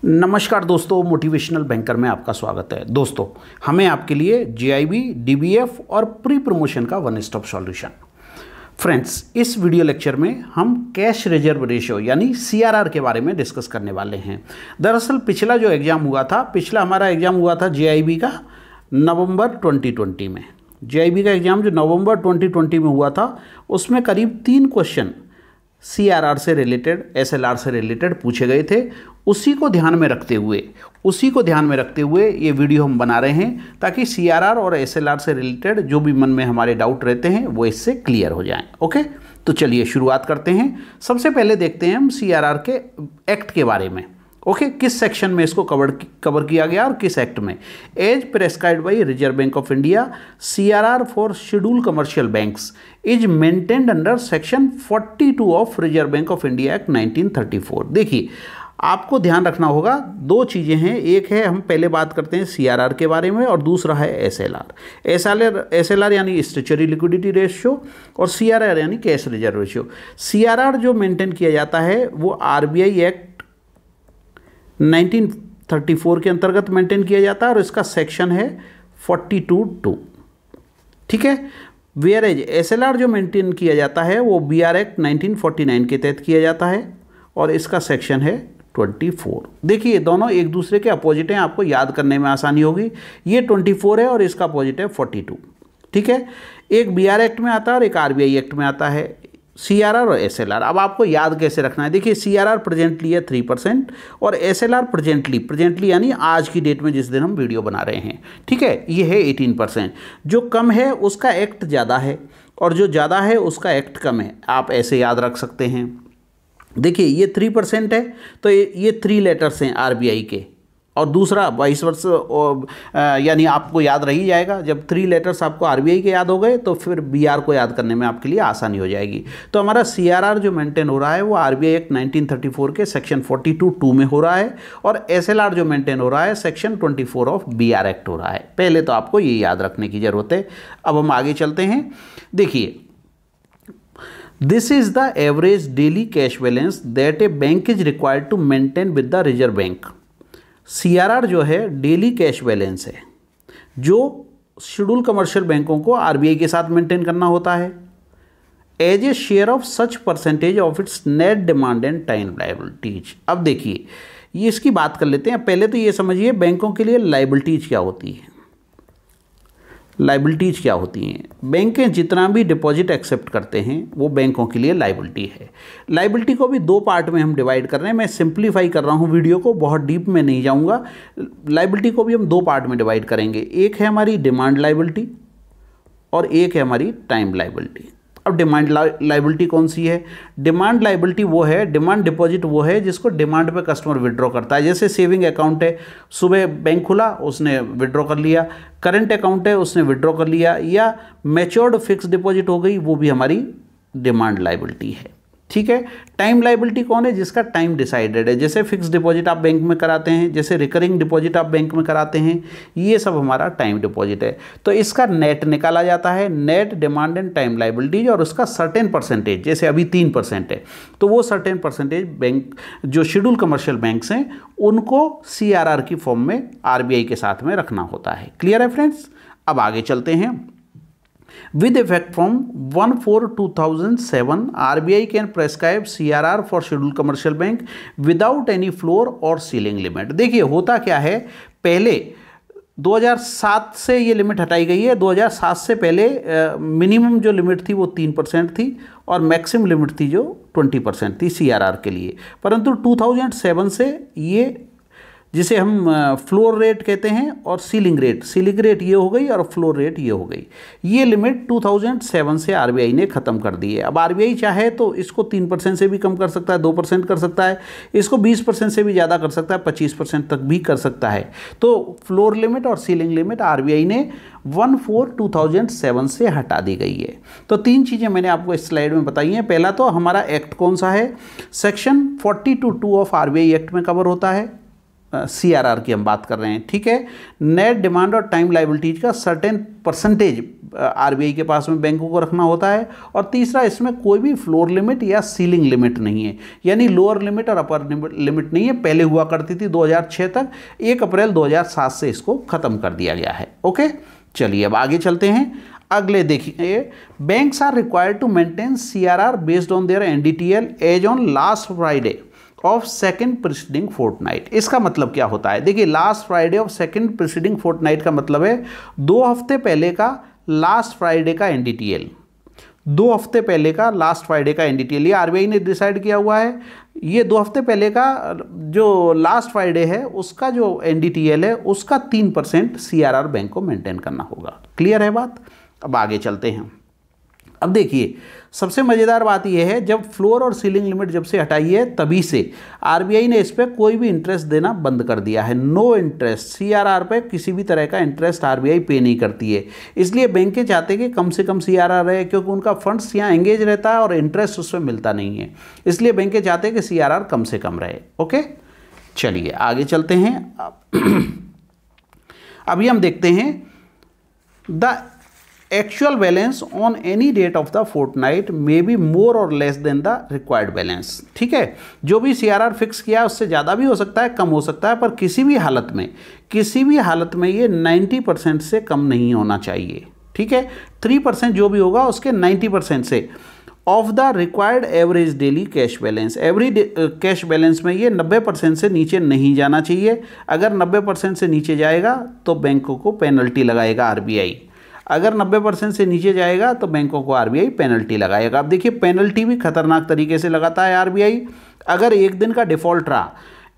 नमस्कार दोस्तों, motivational banker में आपका स्वागत है। दोस्तों, हमें आपके लिए जीआईबी, डीबीएफ और प्री प्रमोशन का वन स्टॉप सॉल्यूशन। फ्रेंड्स, इस वीडियो लेक्चर में हम कैश रिजर्व रेशियो यानी सीआरआर के बारे में डिस्कस करने वाले हैं। दरअसल पिछला जो एग्ज़ाम हुआ था, हमारा एग्ज़ाम हुआ था जीआईबी का नवंबर 2020 में। जीआईबी का एग्ज़ाम जो नवंबर 2020 में हुआ था, उसमें करीब 3 क्वेश्चन सीआरआर से रिलेटेड, एसएलआर से रिलेटेड पूछे गए थे। उसी को ध्यान में रखते हुए ये वीडियो हम बना रहे हैं, ताकि सीआरआर और एसएलआर से रिलेटेड जो भी मन में हमारे डाउट रहते हैं वो इससे क्लियर हो जाएं। ओके, तो चलिए शुरुआत करते हैं। सबसे पहले देखते हैं हम सीआरआर के एक्ट के बारे में। ओके, किस सेक्शन में इसको कवर किया गया और किस एक्ट में। As prescribed by Reserve Bank of India, CRR for scheduled commercial banks is maintained under section 42 of Reserve Bank of India act 1934। देखिए, आपको ध्यान रखना होगा, 2 चीज़ें हैं। एक है, हम पहले बात करते हैं सीआरआर के बारे में, और दूसरा है एसएलआर। एसएलआर यानी स्टैट्यूटरी लिक्विडिटी रेशियो, और सीआरआर यानी कैश रिजर्व रेशियो। सीआरआर जो मेंटेन किया जाता है वो आरबीआई एक्ट 1934 के अंतर्गत मेंटेन किया जाता है, और इसका सेक्शन है 42(2). ठीक है। वेयर एज एसएलआर जो मेंटेन किया जाता है वो बीआर एक्ट 1949 के तहत किया जाता है, और इसका सेक्शन है 24। देखिए, दोनों एक दूसरे के अपोजिट हैं, आपको याद करने में आसानी होगी। ये 24 है और इसका अपोजिट है 42। ठीक है। एक बीआर एक्ट में आता है और एक आरबीआई एक्ट में आता है, सीआरआर और एसएलआर। अब आपको याद कैसे रखना है, देखिए, सीआरआर प्रेजेंटली है 3% और एसएलआर प्रेजेंटली यानी आज की डेट में जिस दिन हम वीडियो बना रहे हैं, ठीक है, ये है 18%। जो कम है उसका एक्ट ज़्यादा है, और जो ज़्यादा है उसका एक्ट कम है। आप ऐसे याद रख सकते हैं। देखिए, ये 3% है तो ये 3 लेटर्स हैं आरबीआई के, और दूसरा 22 वर्ष, यानी आपको याद रही जाएगा। जब 3 लेटर्स आपको आरबीआई के याद हो गए तो फिर बीआर को याद करने में आपके लिए आसानी हो जाएगी। तो हमारा सीआरआर जो मेंटेन हो रहा है वो आरबीआई एक्ट 1934 के सेक्शन 42(2) में हो रहा है, और एसएलआर जो मेंटेन हो रहा है सेक्शन 24 ऑफ बीआर एक्ट हो रहा है। पहले तो आपको ये याद रखने की ज़रूरत है। अब हम आगे चलते हैं। देखिए, this is the average daily cash balance that a bank is required to maintain with the Reserve Bank. CRR जो है डेली कैश बैलेंस है, जो शेड्यूल कमर्शियल बैंकों को आरबीआई के साथ मेंटेन करना होता है, as a share of such percentage of its net demand and time liabilities. अब देखिए, ये इसकी बात कर लेते हैं। पहले तो ये समझिए बैंकों के लिए लायबिलिटीज क्या होती है। लायबिलिटीज क्या होती हैं? बैंकें जितना भी डिपॉजिट एक्सेप्ट करते हैं वो बैंकों के लिए लायबिलिटी है। लायबिलिटी को भी 2 पार्ट में हम डिवाइड कर रहे हैं। मैं सिंप्लीफाई कर रहा हूँ वीडियो को, बहुत डीप में नहीं जाऊँगा। लायबिलिटी को भी हम 2 पार्ट में डिवाइड करेंगे। एक है हमारी डिमांड लायबिलिटी और एक है हमारी टाइम लायबिलिटी। अब डिमांड लायबिलिटी कौन सी है? डिमांड लायबिलिटी वो है, डिमांड डिपॉजिट वो है जिसको डिमांड पे कस्टमर विड्रॉ करता है। जैसे सेविंग अकाउंट है, सुबह बैंक खुला, उसने विड्रॉ कर लिया। करंट अकाउंट है, उसने विड्रॉ कर लिया। या मैच्योर्ड फिक्स डिपॉजिट हो गई, वो भी हमारी डिमांड लायबिलिटी है। ठीक है। टाइम लायबिलिटी कौन है? जिसका टाइम डिसाइडेड है। जैसे फिक्स डिपॉजिट आप बैंक में कराते हैं, जैसे रिकरिंग डिपॉजिट आप बैंक में कराते हैं, ये सब हमारा टाइम डिपॉजिट है। तो इसका नेट निकाला जाता है, net demand and time liabilities, और उसका सर्टेन परसेंटेज, जैसे अभी 3% है तो वो सर्टेन परसेंटेज बैंक जो शेड्यूल कमर्शियल बैंक्स हैं उनको सीआरआर की फॉर्म में आरबीआई के साथ में रखना होता है। क्लियर है फ्रेंड्स? अब आगे चलते हैं। With effect from 1/4/2007, RBI can prescribe CRR for scheduled commercial bank without any floor or ceiling limit। देखिए, होता क्या है, पहले 2007 से ये लिमिट हटाई गई है। 2007 से पहले मिनिमम जो लिमिट थी वो 3% थी, और मैक्सिमम लिमिट थी जो 20% थी सीआरआर के लिए। परंतु 2007 से ये, जिसे हम फ्लोर रेट कहते हैं और सीलिंग रेट ये हो गई, और फ्लोर रेट ये हो गई। ये लिमिट 2007 से आरबीआई ने ख़त्म कर दी है। अब आरबीआई चाहे तो इसको 3% से भी कम कर सकता है, 2% कर सकता है, इसको 20% से भी ज़्यादा कर सकता है, 25% तक भी कर सकता है। तो फ्लोर लिमिट और सीलिंग लिमिट आरबीआई ने 1/4/2007 से हटा दी गई है। तो 3 चीज़ें मैंने आपको इस स्लाइड में बताई हैं। पहला तो हमारा एक्ट कौन सा है, सेक्शन 42(2) ऑफ आरबीआई एक्ट में कवर होता है। CRR की हम बात कर रहे हैं, ठीक है। नेट डिमांड और टाइम लायबिलिटीज का सर्टेन परसेंटेज RBI के पास में बैंकों को रखना होता है। और तीसरा, इसमें कोई भी फ्लोर लिमिट या सीलिंग लिमिट नहीं है, यानी लोअर लिमिट और अपर लिमिट नहीं है। पहले हुआ करती थी 2006 तक, 1 अप्रैल 2007 से इसको ख़त्म कर दिया गया है। ओके, चलिए अब आगे चलते हैं। अगले देखिए, banks are required to maintain CRR based on their NDTL as on last Friday of second preceding fortnight. इसका मतलब क्या होता है? देखिए, last Friday of second preceding fortnight का मतलब है 2 हफ्ते पहले का लास्ट फ्राइडे का NDTL, 2 हफ्ते पहले का लास्ट फ्राइडे का NDTL, ये RBI ने डिसाइड किया हुआ है। ये 2 हफ्ते पहले का जो लास्ट फ्राइडे है उसका जो NDTL है उसका 3% CRR बैंक को मेंटेन करना होगा। क्लियर है बात? अब आगे चलते हैं। अब देखिए, सबसे मज़ेदार बात यह है, जब फ्लोर और सीलिंग लिमिट जब से हटाई है तभी से RBI ने इस पर कोई भी इंटरेस्ट देना बंद कर दिया है। नो इंटरेस्ट, CRR पे किसी भी तरह का इंटरेस्ट RBI पे नहीं करती है। इसलिए बैंकें चाहते हैं कि कम से कम CRR रहे, क्योंकि उनका फंड्स यहाँ एंगेज रहता है और इंटरेस्ट उसमें मिलता नहीं है। इसलिए बैंकें चाहते हैं कि CRR कम से कम रहे। ओके, चलिए आगे चलते हैं। अभी हम देखते हैं the actual balance on any date of the fortnight may be more और less than the required balance. ठीक है, जो भी CRR फिक्स किया है उससे ज़्यादा भी हो सकता है, कम हो सकता है, पर किसी भी हालत में ये 90% से कम नहीं होना चाहिए। ठीक है, 3% जो भी होगा उसके 90% से of the required average daily cash balance. Average cash balance में ये 90% से नीचे नहीं जाना चाहिए। अगर 90% से नीचे जाएगा तो बैंकों को पेनल्टी लगाएगा RBI। अगर 90% से नीचे जाएगा तो बैंकों को RBI पेनल्टी लगाएगा। अब देखिए, पेनल्टी भी खतरनाक तरीके से लगाता है RBI। अगर एक दिन का डिफ़ॉल्ट रहा,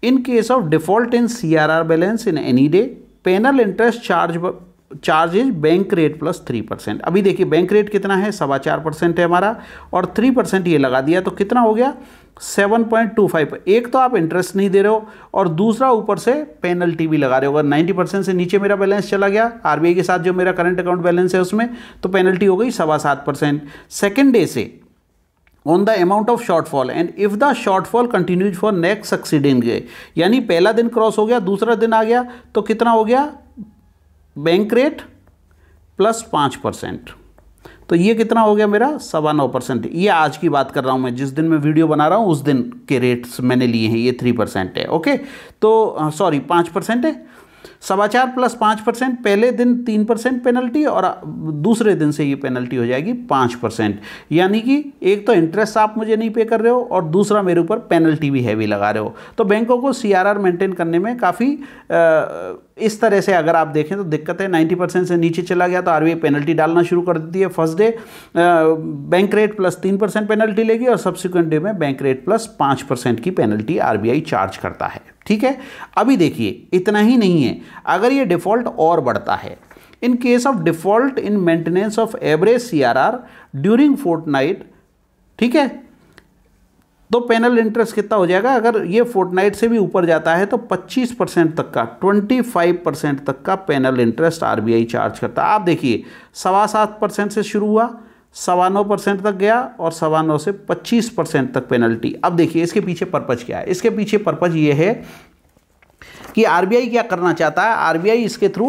in case of default in CRR balance in any day, penal interest charges bank rate plus 3%। अभी देखिए, बैंक रेट कितना है? 4.25% है हमारा, और 3% ये लगा दिया तो कितना हो गया? 7.25। एक तो आप इंटरेस्ट नहीं दे रहे हो और दूसरा ऊपर से पेनल्टी भी लगा रहे हो। अगर 90% से नीचे मेरा बैलेंस चला गया RBI के साथ, जो मेरा करंट अकाउंट बैलेंस है उसमें, तो पेनल्टी हो गई 7.25%। सेकेंड डे से on the amount of shortfall and if the shortfall continues for next succeeding day, यानी पहला दिन क्रॉस हो गया, दूसरा दिन आ गया, तो कितना हो गया? Bank rate plus 5%। तो ये कितना हो गया मेरा? 9.25%। ये आज की बात कर रहा हूँ मैं, जिस दिन मैं वीडियो बना रहा हूँ उस दिन के रेट्स मैंने लिए हैं। ये 3% है। ओके, तो सॉरी 5% है। 4.25 प्लस 5%, पहले दिन 3% पेनल्टी और दूसरे दिन से ये पेनल्टी हो जाएगी 5%। यानी कि एक तो इंटरेस्ट आप मुझे नहीं पे कर रहे हो और दूसरा मेरे ऊपर पेनल्टी भी हैवी लगा रहे हो। तो बैंकों को CRR मेंटेन करने में काफ़ी इस तरह से अगर आप देखें तो दिक्कत है। 90% से नीचे चला गया तो RBI पेनल्टी डालना शुरू कर देती है। First day bank rate plus 3% penalty लेगी और सब्सिक्वेंट डे में बैंक रेट प्लस 5% की पेनल्टी RBI चार्ज करता है। ठीक है, अभी देखिए, इतना ही नहीं है, अगर ये डिफ़ॉल्ट और बढ़ता है, in case of default in maintenance of average CRR during fortnight, ठीक है, तो पेनल इंटरेस्ट कितना हो जाएगा? अगर ये फोर्टनाइट से भी ऊपर जाता है तो 25% तक का, 25% तक का पेनल इंटरेस्ट RBI चार्ज करता है। आप देखिए, 7.25% से शुरू हुआ, 9.25% तक गया और 9.25 से 25% तक पेनल्टी। अब देखिए, इसके पीछे पर्पज़ क्या है? इसके पीछे पर्पज़ ये है कि RBI क्या करना चाहता है। RBI इसके थ्रू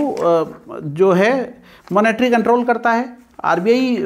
जो है मॉनेटरी कंट्रोल करता है। RBI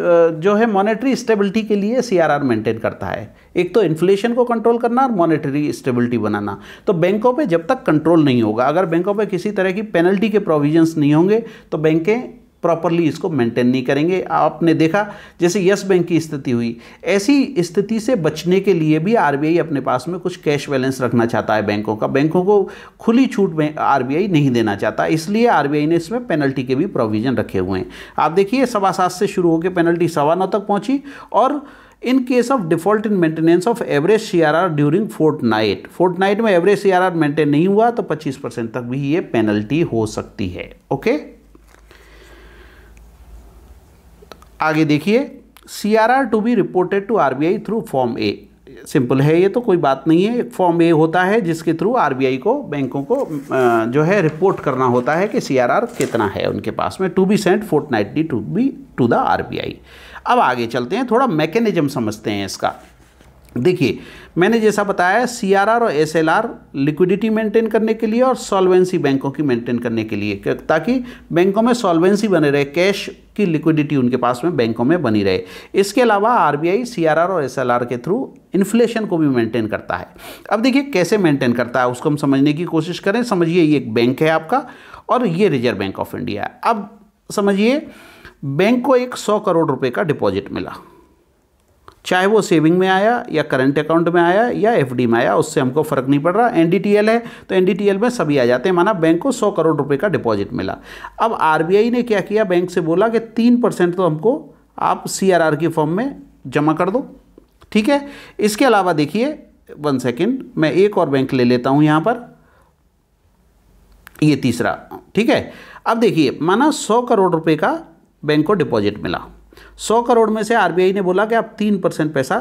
जो है मॉनेटरी स्टेबिलिटी के लिए CRR मेंटेन करता है। एक तो इन्फ्लेशन को कंट्रोल करना और मॉनेटरी स्टेबिलिटी बनाना। तो बैंकों पे जब तक कंट्रोल नहीं होगा, अगर बैंकों पे किसी तरह की पेनल्टी के प्रोविजंस नहीं होंगे तो बैंकें प्रॉपरली इसको मेंटेन नहीं करेंगे। आपने देखा जैसे यस बैंक की स्थिति हुई, ऐसी स्थिति से बचने के लिए भी RBI अपने पास में कुछ कैश बैलेंस रखना चाहता है बैंकों का। बैंकों को खुली छूट में RBI नहीं देना चाहता, इसलिए RBI ने इसमें पेनल्टी के भी प्रोविजन रखे हुए हैं। आप देखिए, 7.25 से शुरू होकर पेनल्टी 9.25 तक पहुंची। और in case of default in maintenance of average CRR during fortnight में एवरेज CRR मेंटेन नहीं हुआ तो 25% तक भी ये पेनल्टी हो सकती है। ओके, आगे देखिए, CRR to be reported to RBI through form A। Simple है, ये तो कोई बात नहीं है। फॉर्म A होता है जिसके थ्रू RBI को, बैंकों को जो है रिपोर्ट करना होता है कि CRR कितना है उनके पास में, to be sent fortnightly to the RBI। अब आगे चलते हैं, थोड़ा मैकेनिज्म समझते हैं इसका। देखिए मैंने जैसा बताया सीआरआर और एसएलआर लिक्विडिटी मेंटेन करने के लिए और सॉल्वेंसी बैंकों की मेंटेन करने के लिए, ताकि बैंकों में सॉल्वेंसी बने रहे, कैश की लिक्विडिटी उनके पास में बैंकों में बनी रहे। इसके अलावा आरबीआई सीआरआर और एसएलआर के थ्रू इन्फ्लेशन को भी मेंटेन करता है। अब देखिए कैसे मेंटेन करता है उसको हम समझने की कोशिश करें। समझिए ये एक बैंक है आपका और ये रिजर्व बैंक ऑफ इंडिया है। अब समझिए बैंक को एक 100 करोड़ रुपए का डिपॉजिट मिला, चाहे वो सेविंग में आया या करंट अकाउंट में आया या एफडी में आया, उससे हमको फ़र्क नहीं पड़ रहा। एनडीटीएल है तो एनडीटीएल में सभी आ जाते हैं। माना बैंक को 100 करोड़ रुपए का डिपॉजिट मिला। अब आरबीआई ने क्या किया, बैंक से बोला कि 3% तो हमको आप सीआरआर की फॉर्म में जमा कर दो, ठीक है। इसके अलावा देखिए 1 सेकेंड, मैं एक और बैंक ले लेता हूँ यहाँ पर, ये तीसरा, ठीक है। अब देखिए माना 100 करोड़ रुपए का बैंक को डिपॉजिट मिला। 100 करोड़ में से आरबीआई ने बोला कि आप 3% पैसा,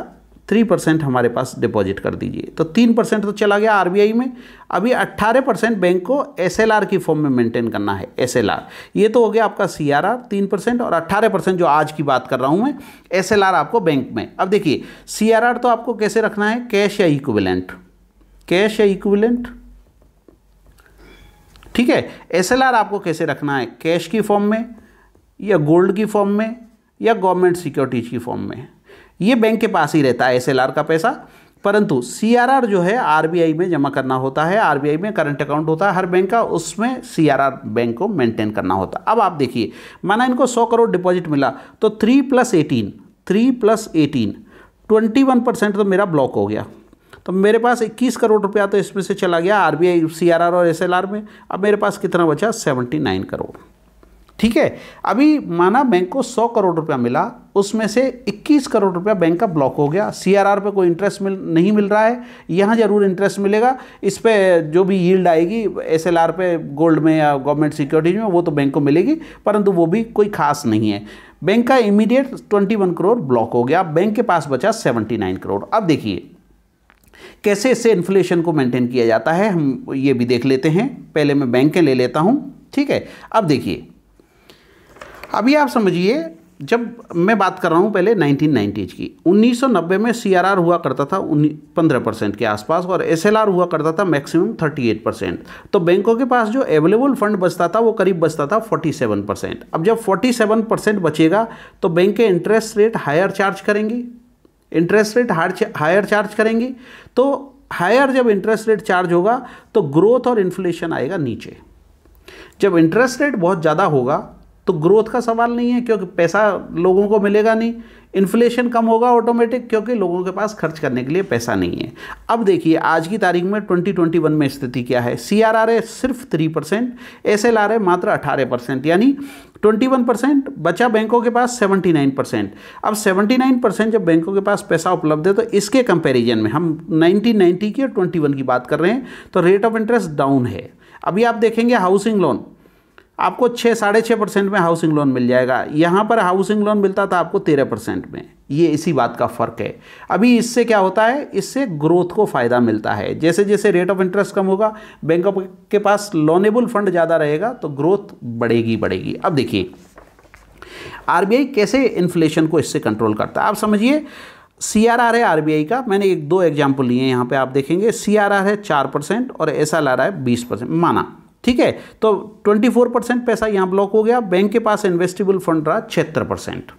3% हमारे पास डिपॉजिट कर दीजिए। तो 3% तो चला गया आरबीआई में। अभी 18% बैंक को एसएलआर की फॉर्म में मेंटेन करना है। एसएलआर ये तो हो गया आपका सीआरआर 3% और 18% जो आज की बात कर रहा हूं मैं, एसएलआर आपको बैंक में। अब देखिए सीआरआर तो आपको कैसे रखना है, कैश या इक्विवेलेंट, कैश या इक्विवेलेंट, ठीक है। एसएलआर आपको कैसे रखना है, कैश की फॉर्म में या गोल्ड की फॉर्म में या गवर्नमेंट सिक्योरिटीज की फॉर्म में। ये बैंक के पास ही रहता है एसएलआर का पैसा, परंतु सीआरआर जो है आरबीआई में जमा करना होता है। आरबीआई में करंट अकाउंट होता है हर बैंक का, उसमें सीआरआर बैंक को मेंटेन करना होता है। अब आप देखिए माना इनको 100 करोड़ डिपॉजिट मिला तो 3 + 18 21% तो मेरा ब्लॉक हो गया। तो मेरे पास 21 करोड़ रुपया तो इसमें से चला गया आरबीआई सीआरआर और एसएलआर में। अब मेरे पास कितना बचा, 79 करोड़, ठीक है। अभी माना बैंक को 100 करोड़ रुपया मिला, उसमें से 21 करोड़ रुपया बैंक का ब्लॉक हो गया। सीआरआर पे कोई इंटरेस्ट नहीं मिल रहा है, यहाँ जरूर इंटरेस्ट मिलेगा। इस पे जो भी यील्ड आएगी एसएलआर पे गोल्ड में या गवर्नमेंट सिक्योरिटीज में वो तो बैंक को मिलेगी, परंतु वो भी कोई खास नहीं है। बैंक का इमीडिएट 21 करोड़ ब्लॉक हो गया, बैंक के पास बचा 79 करोड़। अब देखिए कैसे इससे इन्फ्लेशन को मेंटेन किया जाता है, हम ये भी देख लेते हैं। पहले मैं बैंक के ले लेता हूँ, ठीक है। अब देखिए अभी आप समझिए, जब मैं बात कर रहा हूँ पहले 1990 की, 1990 में सीआरआर हुआ करता था 15% के आसपास और एसएलआर हुआ करता था मैक्सिमम 38%। तो बैंकों के पास जो अवेलेबल फंड बचता था वो करीब बचता था 47%। अब जब 47% बचेगा तो बैंक के इंटरेस्ट रेट हायर चार्ज करेंगी, इंटरेस्ट रेट हायर चार्ज करेंगी। तो हायर जब इंटरेस्ट रेट चार्ज होगा तो ग्रोथ और इन्फ्लेशन आएगा नीचे। जब इंटरेस्ट रेट बहुत ज़्यादा होगा तो ग्रोथ का सवाल नहीं है, क्योंकि पैसा लोगों को मिलेगा नहीं। इन्फ्लेशन कम होगा ऑटोमेटिक, क्योंकि लोगों के पास खर्च करने के लिए पैसा नहीं है। अब देखिए आज की तारीख में 2021 में स्थिति क्या है। सीआरआर है सिर्फ 3%, एसएलआर है मात्र 18%, यानी 21% बचा बैंकों के पास 79%। अब 79% जब बैंकों के पास पैसा उपलब्ध है तो इसके कंपैरिजन में हम 1990 की और 21 की बात कर रहे हैं, तो रेट ऑफ इंटरेस्ट डाउन है। अभी आप देखेंगे हाउसिंग लोन आपको 6-6.5% में हाउसिंग लोन मिल जाएगा, यहाँ पर हाउसिंग लोन मिलता था आपको 13% में। ये इसी बात का फ़र्क है। अभी इससे क्या होता है, इससे ग्रोथ को फ़ायदा मिलता है। जैसे जैसे रेट ऑफ इंटरेस्ट कम होगा, बैंकों के पास लोनेबल फंड ज़्यादा रहेगा तो ग्रोथ बढ़ेगी। अब देखिए आरबीआई कैसे इन्फ्लेशन को इससे कंट्रोल करता है। आप समझिए सीआरआर है आरबीआई का, मैंने 1-2 एग्जाम्पल लिए हैं यहाँ पे, आप देखेंगे सीआरआर है 4% और एसएलआर है 20% माना, ठीक है। तो 24% पैसा यहाँ ब्लॉक हो गया। बैंक के पास इन्वेस्टेबल फंड रहा 76%,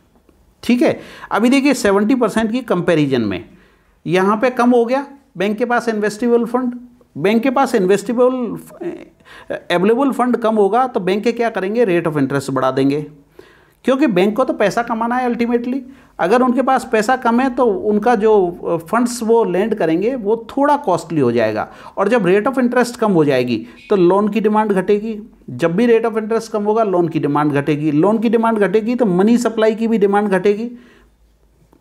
ठीक है। अभी देखिए 70% की कंपैरिजन में यहाँ पे कम हो गया बैंक के पास इन्वेस्टेबल फंड। बैंक के पास अवेलेबल फंड कम होगा तो बैंक के क्या करेंगे, रेट ऑफ इंटरेस्ट बढ़ा देंगे, क्योंकि बैंक को तो पैसा कमाना है अल्टीमेटली। अगर उनके पास पैसा कम है तो उनका जो फंड्स वो लेंड करेंगे वो थोड़ा कॉस्टली हो जाएगा, और जब रेट ऑफ इंटरेस्ट कम हो जाएगी तो लोन की डिमांड घटेगी। जब भी रेट ऑफ इंटरेस्ट कम होगा लोन की डिमांड घटेगी, लोन की डिमांड घटेगी तो मनी सप्लाई की भी डिमांड घटेगी।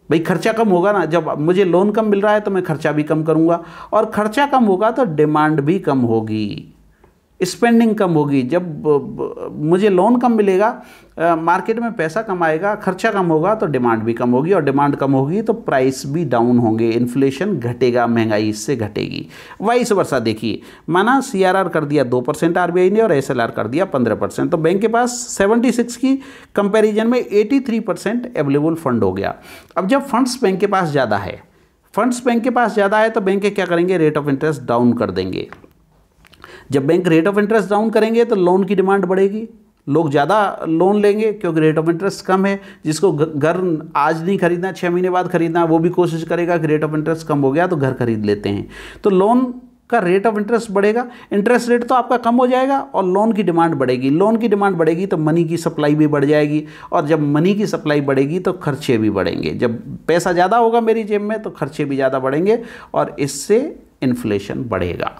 भाई खर्चा कम होगा ना, जब मुझे लोन कम मिल रहा है तो मैं खर्चा भी कम करूँगा, और खर्चा कम होगा तो डिमांड भी कम होगी, स्पेंडिंग कम होगी। जब मुझे लोन कम मिलेगा, मार्केट में पैसा कम आएगा, खर्चा कम होगा तो डिमांड भी कम होगी, और डिमांड कम होगी तो प्राइस भी डाउन होंगे, इन्फ्लेशन घटेगा, महंगाई इससे घटेगी। वाइस वर्सा देखिए, माना सीआरआर कर दिया 2% आरबीआई ने और एसएलआर कर दिया 15%, तो बैंक के पास 76 की कंपैरिजन में 83% अवेलेबल फंड हो गया। अब जब फंड्स बैंक के पास ज़्यादा है, फंड्स बैंक के पास ज़्यादा है तो बैंक क्या करेंगे, रेट ऑफ इंटरेस्ट डाउन कर देंगे। जब bank rate of interest down करेंगे तो लोन की डिमांड बढ़ेगी, लोग ज़्यादा लोन लेंगे क्योंकि रेट ऑफ इंटरेस्ट कम है। जिसको घर आज नहीं खरीदना, 6 महीने बाद खरीदना, वो भी कोशिश करेगा कि रेट ऑफ इंटरेस्ट कम हो गया तो घर खरीद लेते हैं। तो लोन का रेट ऑफ इंटरेस्ट बढ़ेगा, इंटरेस्ट रेट तो आपका कम हो जाएगा और लोन की डिमांड बढ़ेगी। लोन की डिमांड बढ़ेगी तो मनी की सप्लाई भी बढ़ जाएगी, और जब मनी की सप्लाई बढ़ेगी तो खर्चे भी बढ़ेंगे। जब पैसा ज़्यादा होगा मेरी जेब में तो खर्चे भी ज़्यादा बढ़ेंगे और इससे इन्फ्लेशन बढ़ेगा।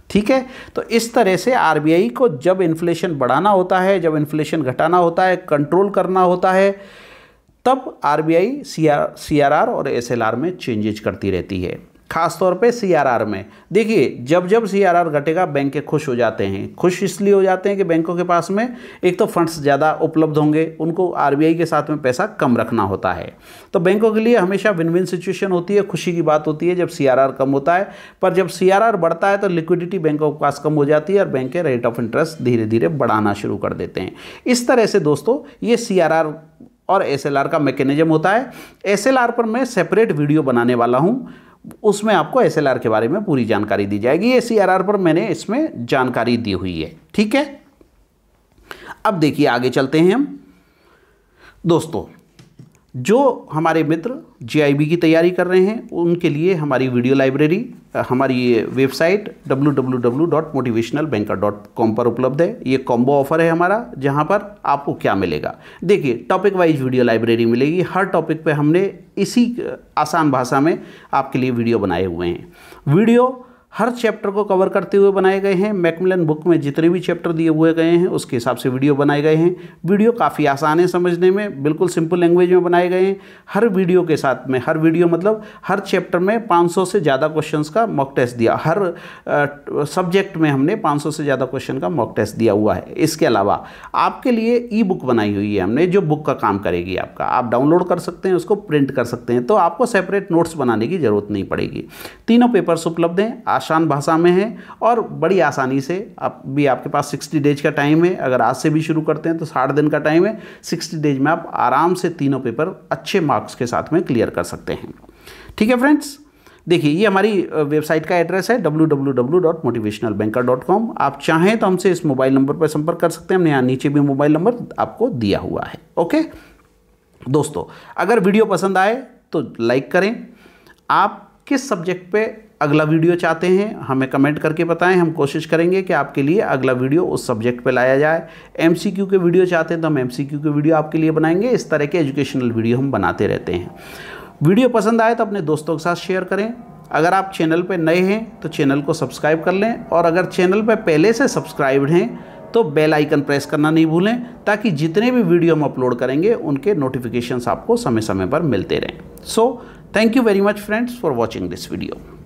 ठीक है, तो इस तरह से आरबीआई को जब इन्फ्लेशन बढ़ाना होता है, जब इन्फ्लेशन घटाना होता है, कंट्रोल करना होता है, तब आरबीआई सीआरआर और एसएलआर में चेंजेज करती रहती है। खास तौर पे सीआरआर में देखिए, जब जब सीआरआर घटेगा बैंक खुश हो जाते हैं। खुश इसलिए हो जाते हैं कि बैंकों के पास में एक तो फंड्स ज़्यादा उपलब्ध होंगे, उनको आरबीआई के साथ में पैसा कम रखना होता है। तो बैंकों के लिए हमेशा विन विन सिचुएशन होती है, खुशी की बात होती है जब सीआरआर कम होता है। पर जब सीआरआर बढ़ता है तो लिक्विडिटी बैंकों के पास कम हो जाती है और बैंक के रेट ऑफ इंटरेस्ट धीरे धीरे बढ़ाना शुरू कर देते हैं। इस तरह से दोस्तों ये सीआरआर और एसएलआर का मैकेनिज्म होता है। एसएलआर पर मैं सेपरेट वीडियो बनाने वाला हूँ, उसमें आपको एसएलआर के बारे में पूरी जानकारी दी जाएगी। ये सीआरआर पर मैंने इसमें जानकारी दी हुई है। ठीक है, अब देखिए आगे चलते हैं हम दोस्तों। जो हमारे मित्र जीआईबी की तैयारी कर रहे हैं उनके लिए हमारी वीडियो लाइब्रेरी हमारी वेबसाइट www.motivationalbanker.com पर उपलब्ध है। ये कॉम्बो ऑफर है हमारा, जहां पर आपको क्या मिलेगा, देखिए टॉपिक वाइज वीडियो लाइब्रेरी मिलेगी। हर टॉपिक पे हमने इसी आसान भाषा में आपके लिए वीडियो बनाए हुए हैं। वीडियो हर चैप्टर को कवर करते हुए बनाए गए हैं। मैकमिलन बुक में जितने भी चैप्टर दिए हुए गए हैं उसके हिसाब से वीडियो बनाए गए हैं। वीडियो काफ़ी आसान है समझने में, बिल्कुल सिंपल लैंग्वेज में बनाए गए हैं। हर वीडियो के साथ में, हर वीडियो मतलब हर चैप्टर में 500 से ज़्यादा क्वेश्चंस का मॉक टेस्ट दिया। हर सब्जेक्ट में हमने 500 से ज़्यादा क्वेश्चन का मॉक टेस्ट दिया हुआ है। इसके अलावा आपके लिए ई बुक बनाई हुई है हमने, जो बुक का काम करेगी आपका। आप डाउनलोड कर सकते हैं, उसको प्रिंट कर सकते हैं, तो आपको सेपरेट नोट्स बनाने की ज़रूरत नहीं पड़ेगी। तीनों पेपर्स उपलब्ध हैं, आसान भाषा में है और बड़ी आसानी से। आप भी आपके पास 60 डेज का टाइम है। अगर आज से भी शुरू करते हैं तो 60 दिन का टाइम है। 60 डेज में आप आराम से तीनों पेपर अच्छे मार्क्स के साथ में क्लियर कर सकते हैं। ठीक है फ्रेंड्स, देखिए ये हमारी वेबसाइट का एड्रेस है www.motivationalbanker.com। आप चाहें तो हमसे इस मोबाइल नंबर पर संपर्क कर सकते हैं। हमने यहाँ नीचे भी मोबाइल नंबर आपको दिया हुआ है। ओके दोस्तों, अगर वीडियो पसंद आए तो लाइक करें। आप किस सब्जेक्ट पे अगला वीडियो चाहते हैं हमें कमेंट करके बताएं। हम कोशिश करेंगे कि आपके लिए अगला वीडियो उस सब्जेक्ट पे लाया जाए। एमसीक्यू के वीडियो चाहते हैं तो हम एमसीक्यू के वीडियो आपके लिए बनाएंगे। इस तरह के एजुकेशनल वीडियो हम बनाते रहते हैं। वीडियो पसंद आए तो अपने दोस्तों के साथ शेयर करें। अगर आप चैनल पर नए हैं तो चैनल को सब्सक्राइब कर लें, और अगर चैनल पर पहले से सब्सक्राइब्ड हैं तो बेल आइकन प्रेस करना नहीं भूलें, ताकि जितने भी वीडियो हम अपलोड करेंगे उनके नोटिफिकेशंस आपको समय समय पर मिलते रहें। So thank you very much friends for watching this video.